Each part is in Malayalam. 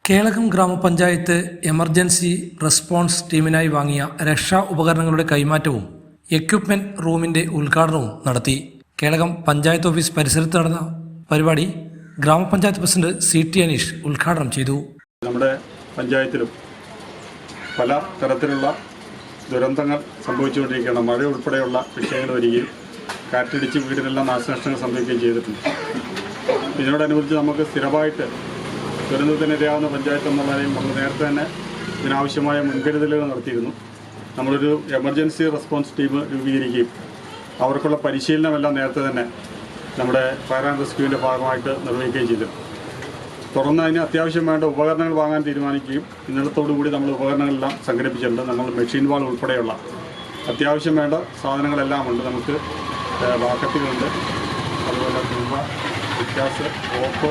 കേളകം ഗ്രാമപഞ്ചായത്ത് എമർജൻസി റെസ്പോൺസ് ടീമിനായി വാങ്ങിയ രക്ഷാ ഉപകരണങ്ങളുടെ കൈമാറ്റവും എക്യുപ്മെന്റ് റൂമിന്റെ ഉദ്ഘാടനവും നടത്തി. കേളകം പഞ്ചായത്ത് ഓഫീസ് പരിസരത്ത് നടന്ന പരിപാടി ഗ്രാമപഞ്ചായത്ത് പ്രസിഡന്റ് CT അനീഷ് ഉദ്ഘാടനം ചെയ്തു. നമ്മുടെ പഞ്ചായത്തിലും പല തരത്തിലുള്ള ദുരന്തങ്ങൾ സംഭവിച്ചുകൊണ്ടിരിക്കുകയാണ്. മഴ ഉൾപ്പെടെയുള്ള വിഷയങ്ങൾ വരികയും കാറ്റിടിച്ച് വീടിനെല്ലാം നാശനഷ്ടങ്ങൾ സംഭവിക്കുകയും ചെയ്തിട്ടുണ്ട്. ഇതിനോടനുബന്ധിച്ച് നമുക്ക് സ്ഥിരമായിട്ട് ദുരന്തത്തിനിരയാവുന്ന പഞ്ചായത്ത് എന്ന നിലയിൽ നമ്മൾ നേരത്തെ തന്നെ ഇതിനാവശ്യമായ മുൻകരുതലുകൾ നടത്തിയിരുന്നു. നമ്മളൊരു എമർജൻസി റെസ്പോൺസ് ടീം രൂപീകരിക്കുകയും അവർക്കുള്ള പരിശീലനമെല്ലാം നേരത്തെ തന്നെ നമ്മുടെ ഫയർ ആൻഡ് റെസ്ക്യൂവിൻ്റെ ഭാഗമായിട്ട് നിർവഹിക്കുകയും ചെയ്തിരുന്നു. തുടർന്ന് അതിന് അത്യാവശ്യം വേണ്ട ഉപകരണങ്ങൾ വാങ്ങാൻ തീരുമാനിക്കുകയും ഇന്നലത്തോടുകൂടി നമ്മൾ ഉപകരണങ്ങളെല്ലാം സംഘടിപ്പിച്ചിട്ടുണ്ട്. നമ്മൾ മെഷീൻ വാൾ ഉൾപ്പെടെയുള്ള അത്യാവശ്യം വേണ്ട സാധനങ്ങളെല്ലാം ഉണ്ട്. നമുക്ക് വാക്കറ്റുകളുണ്ട്, അതുപോലെ തുമ്പ, വിക്കാസ്, ഓപ്പ്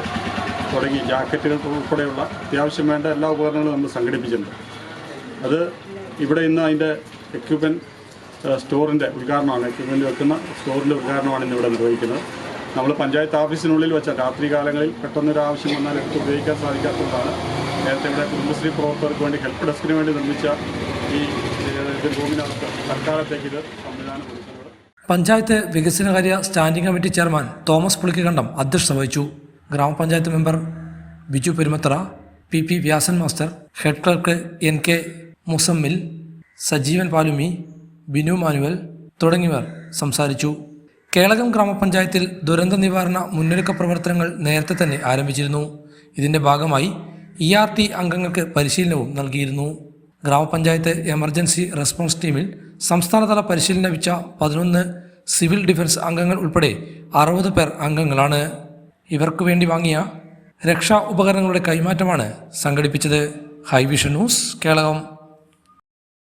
തുടങ്ങി ജാക്കറ്റുകൾ ഉൾപ്പെടെയുള്ള അത്യാവശ്യം വേണ്ട എല്ലാ ഉപകരണങ്ങളും നമ്മൾ സംഘടിപ്പിച്ചിട്ടുണ്ട്. അത് ഇവിടെ ഇന്ന് അതിൻ്റെ എക്യുപ്മെൻറ്റ് സ്റ്റോറിൻ്റെ ഉദ്ഘാടനമാണ്. എക്യുപ്മെൻറ്റ് വെക്കുന്ന സ്റ്റോറിൻ്റെ ഉദ്ഘാടനമാണ് ഇന്ന് ഇവിടെ നിർവഹിക്കുന്നത്. നമ്മൾ പഞ്ചായത്ത് ഓഫീസിനുള്ളിൽ വെച്ച രാത്രി കാലങ്ങളിൽ പെട്ടെന്നൊരു ആവശ്യം വന്നാൽ എടുത്ത് ഉപയോഗിക്കാൻ സാധിക്കാത്തതുകൊണ്ടാണ് നേരത്തെ ഇവിടെ കുടുംബശ്രീ പ്രവർത്തകർക്ക് വേണ്ടി ഹെൽപ്പ് ഡെസ്കിന് വേണ്ടി നിർമ്മിച്ച ഈ റൂമിനകത്ത് തൽക്കാലത്തേക്ക് ഇത് സംവിധാനം കൊടുക്കുന്നത്. പഞ്ചായത്ത് വികസനകാര്യ standing committee chairman Thomas Pulikkakandam അധ്യക്ഷത വഹിച്ചു. ഗ്രാമപഞ്ചായത്ത് member Biju Perumathara, PP Vyasan master, head clerk NK Musammil, Sajeevan Palumi, Binu Manuel തുടങ്ങിയവർ സംസാരിച്ചു. കേളകം ഗ്രാമപഞ്ചായത്തിൽ ദുരന്ത നിവാരണ മുന്നൊരുക്ക പ്രവർത്തനങ്ങൾ നേരത്തെ തന്നെ ആരംഭിച്ചിരുന്നു. ഇതിൻ്റെ ഭാഗമായി ERT അംഗങ്ങൾക്ക് പരിശീലനവും നൽകിയിരുന്നു. ഗ്രാമപഞ്ചായത്ത് എമർജൻസി റെസ്പോൺസ് ടീമിൽ സംസ്ഥാനതല പരിശീലനം ലഭിച്ച 11 സിവിൽ ഡിഫൻസ് അംഗങ്ങൾ ഉൾപ്പെടെ 60 പേർ അംഗങ്ങളാണ്. ഇവർക്ക് വേണ്ടി വാങ്ങിയ രക്ഷാ ഉപകരണങ്ങളുടെ കൈമാറ്റമാണ് സംഘടിപ്പിച്ചത്. ഹൈവിഷൻ ന്യൂസ്, കേളകം.